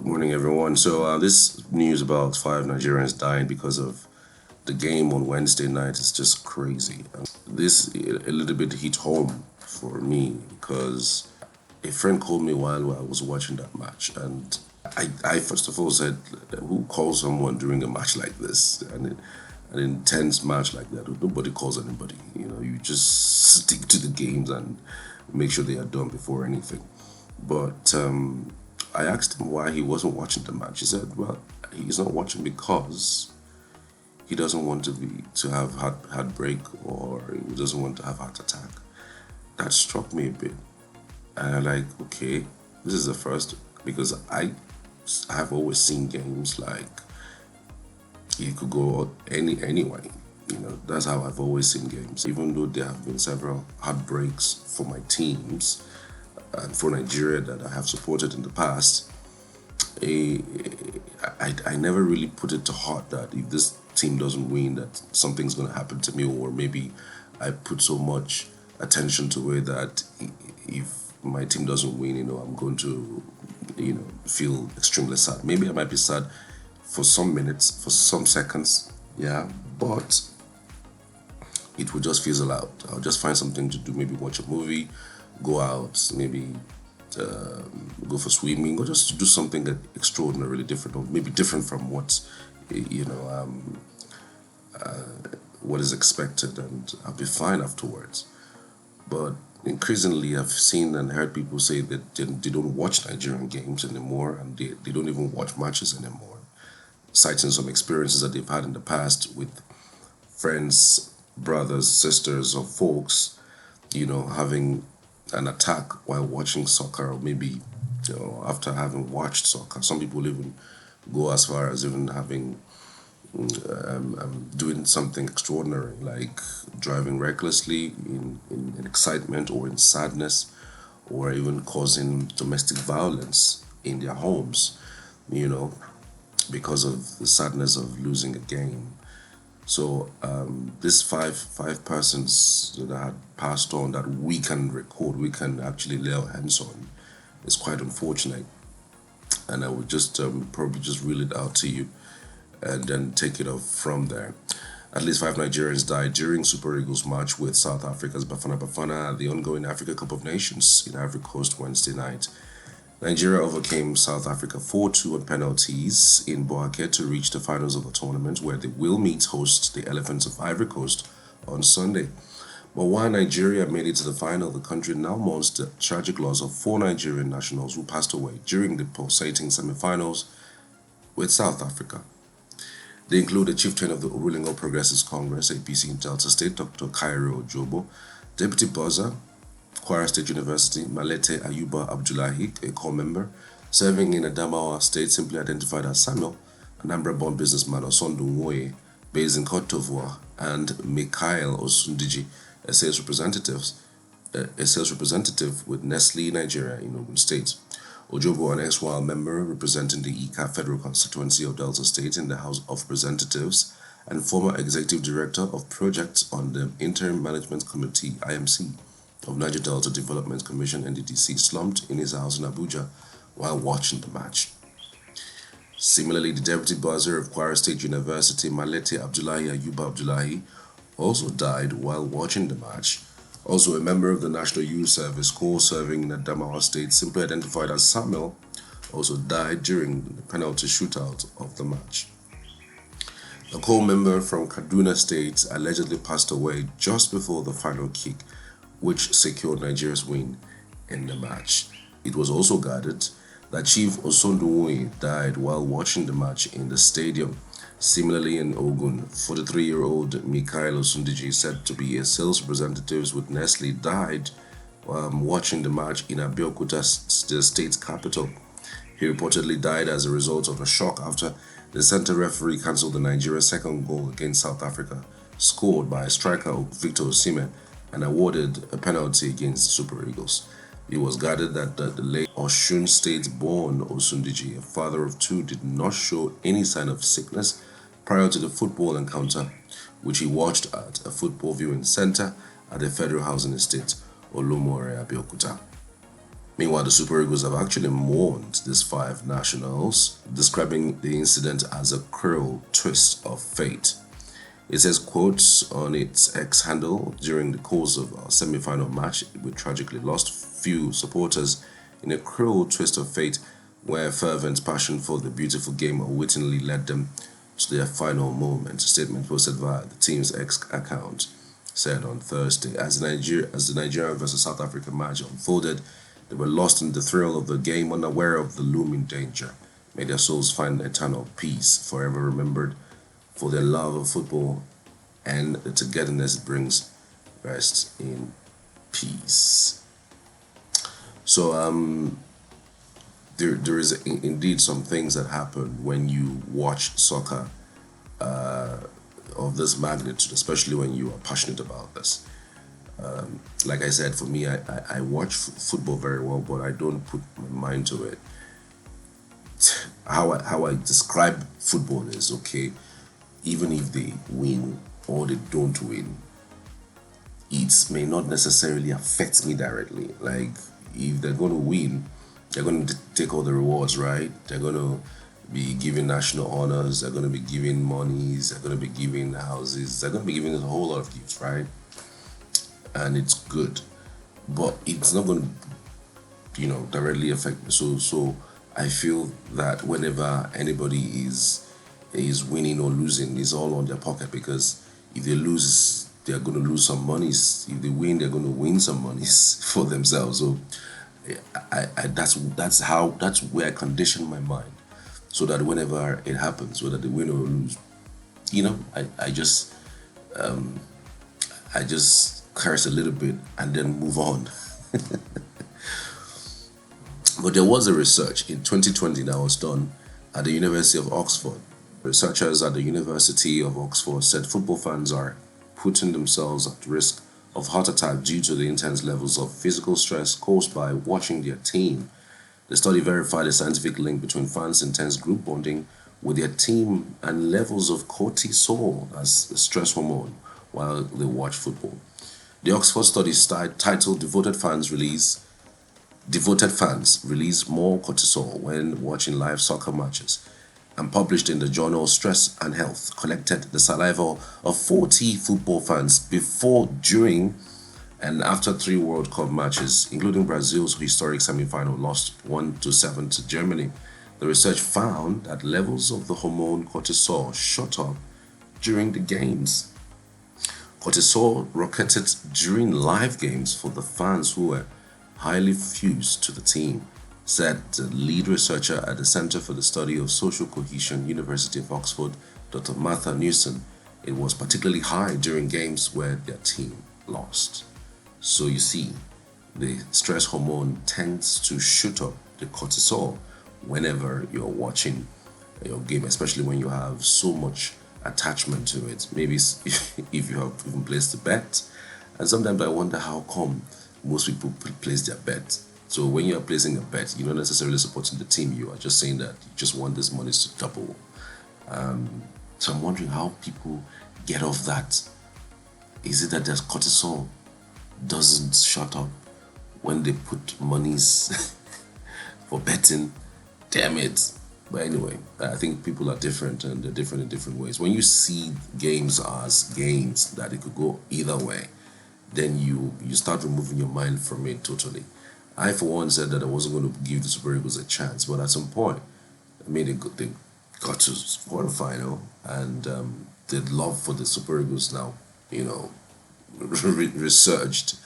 Good morning, everyone. This news about five Nigerians dying because of the game on Wednesday night is just crazy. This a little bit hit home for me because a friend called me while I was watching that match, and I first of all said, "Who calls someone during a match like this?" An intense match like that. Nobody calls anybody. You just stick to the games and make sure they are done before anything. But I asked him why he wasn't watching the match. He said, "Well, he's not watching because he doesn't want to have heartbreak, or he doesn't want to have heart attack." That struck me a bit, and I'm like, okay, this is the first, because I have always seen games like it could go anyway. That's how I've always seen games. Even though there have been several heartbreaks for my teams and for Nigeria that I have supported in the past, I never really put it to heart that if this team doesn't win, that something's going to happen to me, or maybe I put so much attention to it that if my team doesn't win, I'm going to, feel extremely sad. Maybe I might be sad for some minutes, for some seconds, yeah, but it will just fizzle out. I'll just find something to do, maybe watch a movie, go out, maybe go for swimming, or just do something extraordinarily different, or maybe different from what is expected, and I'll be fine afterwards. But increasingly, I've seen and heard people say that they don't watch Nigerian games anymore, and they don't even watch matches anymore, citing some experiences that they've had in the past with friends, brothers, sisters, or folks, having an attack while watching soccer, or maybe after having watched soccer. Some people even go as far as even having doing something extraordinary, like driving recklessly in excitement or in sadness, or even causing domestic violence in their homes, because of the sadness of losing a game. So these five persons that had passed on, that we can record, we can actually lay our hands on, is quite unfortunate. And I would just probably just reel it out to you and then take it off from there. At least five Nigerians died during Super Eagles match with South Africa's Bafana at the ongoing Africa Cup of Nations in Ivory Coast Wednesday night. Nigeria overcame South Africa 4-2 on penalties in Bouaké to reach the finals of the tournament, where they will meet host the Elephants of Ivory Coast on Sunday. But while Nigeria made it to the final, the country now mourns the tragic loss of four Nigerian nationals who passed away during the pulsating semifinals with South Africa. They include the chieftain of the ruling All Progressives Congress, APC in Delta State, Dr. Cairo Ojobo, Deputy Buzzer, Kwara State University, Malete Ayuba Abdullahi, a core member, serving in Adamawa State, simply identified as Samuel, Anambra-born businessman Osondu Nwoye, based in Cote d'Ivoire, and Mikhail Osundiji, a sales representative with Nestle Nigeria in Ogun State. Ojobo, an ex-while member representing the Ika Federal Constituency of Delta State in the House of Representatives, and former executive director of projects on the Interim Management Committee, IMC, of Niger Delta Development Commission, NDDC, slumped in his house in Abuja while watching the match. Similarly, the deputy buzzer of Kwara State University, Malete Abdullahi Ayuba Abdullahi, also died while watching the match. Also a member of the National Youth Service Corps serving in Adamawa State, simply identified as Samuel, also died during the penalty shootout of the match. A corps member from Kaduna State allegedly passed away just before the final kick, which secured Nigeria's win in the match. It was also gathered that Chief Osondu Nwoye died while watching the match in the stadium. Similarly, in Ogun, 43-year-old Mikhail Osundiji, said to be a sales representative with Nestle, died watching the match in Abeokuta, the state capital. He reportedly died as a result of a shock after the center referee cancelled the Nigeria's second goal against South Africa, scored by striker Victor Osimhen, and awarded a penalty against the Super Eagles. It was gathered that the late Osun State-born Osundiji, a father of two, did not show any sign of sickness prior to the football encounter, which he watched at a football viewing center at the Federal Housing Estate, Olumore, Abeokuta. Meanwhile, the Super Eagles have actually mourned these five nationals, describing the incident as a cruel twist of fate. It says, quotes on its X handle, during the course of our semi-final match, we tragically lost few supporters in a cruel twist of fate where fervent passion for the beautiful game unwittingly led them to their final moment. A statement posted via the team's X account said on Thursday. As the Nigeria versus South Africa match unfolded, they were lost in the thrill of the game, unaware of the looming danger. May their souls find eternal peace, forever remembered for their love of football and the togetherness it brings. Rest in peace. So there is indeed some things that happen when you watch soccer of this magnitude, especially when you are passionate about this. Like I said, for me, I watch football very well, but I don't put my mind to it. How I describe football is, okay, even if they win or they don't win, it may not necessarily affect me directly. Like, if they're going to win, they're going to take all the rewards, right? They're going to be giving national honors, they're going to be giving monies, they're going to be giving houses, they're going to be giving us a whole lot of gifts, right? And it's good, but it's not going to, directly affect me. So I feel that whenever anybody is winning or losing, it's all on their pocket, because if they lose, they're going to lose some monies. If they win, they're going to win some monies for themselves. So that's where I condition my mind, so that whenever it happens, whether they win or lose, I just curse a little bit and then move on. But there was a research in 2020 that was done at the University of Oxford. Researchers at the University of Oxford said football fans are putting themselves at risk of heart attack due to the intense levels of physical stress caused by watching their team. The study verified a scientific link between fans' intense group bonding with their team and levels of cortisol, as a stress hormone, while they watch football. The Oxford study titled Devoted fans release more cortisol when watching live soccer matches, and published in the journal Stress and Health, collected the saliva of 40 football fans before, during, and after three World Cup matches, including Brazil's historic semi-final lost 1-7 to Germany. The research found that levels of the hormone cortisol shot up during the games. Cortisol rocketed during live games for the fans who were highly fused to the team, said the lead researcher at the Center for the Study of Social Cohesion, University of Oxford, Dr. Martha Newson. It was particularly high during games where their team lost. So you see, the stress hormone tends to shoot up the cortisol whenever you're watching your game, especially when you have so much attachment to it. Maybe if you have even placed a bet. And sometimes I wonder how come most people place their bet. So when you are placing a bet, you're not necessarily supporting the team. You are just saying that you just want this money to double. So I'm wondering how people get off that. Is it that their cortisol doesn't shut up when they put monies for betting? Damn it. But anyway, I think people are different, and they're different in different ways. When you see games as games that it could go either way, then you start removing your mind from it totally. I, for one, said that I wasn't going to give the Super Eagles a chance, but at some point, I mean, they got to quarterfinal, and the love for the Super Eagles now, resurged,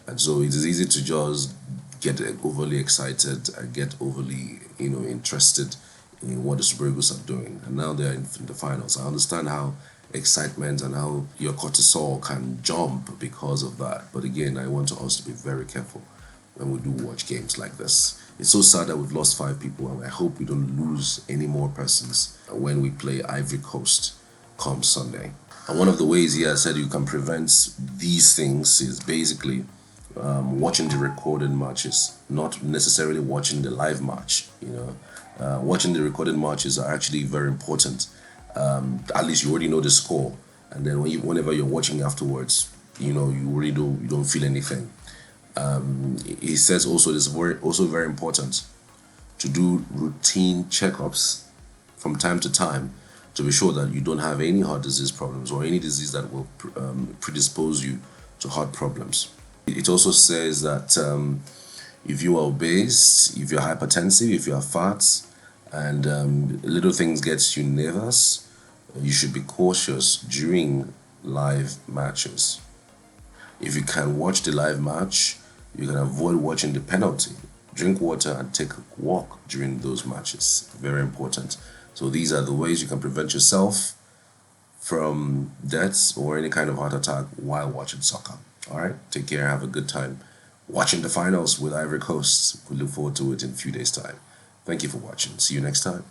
and so it is easy to just get overly excited and get overly, interested in what the Super Eagles are doing, and now they're in the finals. I understand how excitement and how your cortisol can jump because of that. But again, I want us to be very careful when we do watch games like this. It's so sad that we've lost 5 people, and I hope we don't lose any more persons when we play Ivory Coast come Sunday. And one of the ways I said you can prevent these things is basically watching the recorded matches, not necessarily watching the live match. Watching the recorded matches are actually very important. At least you already know the score, and then whenever you're watching afterwards, you don't feel anything. He says also it is very important to do routine checkups from time to time to be sure that you don't have any heart disease problems or any disease that will predispose you to heart problems. It also says that if you are obese, if you're hypertensive, if you are fat, and little things gets you nervous, you should be cautious during live matches. If you can watch the live match, you can avoid watching the penalty. Drink water and take a walk during those matches. Very important. So these are the ways you can prevent yourself from deaths or any kind of heart attack while watching soccer. All right, take care. Have a good time watching the finals with Ivory Coast. We look forward to it in a few days' time. Thank you for watching. See you next time.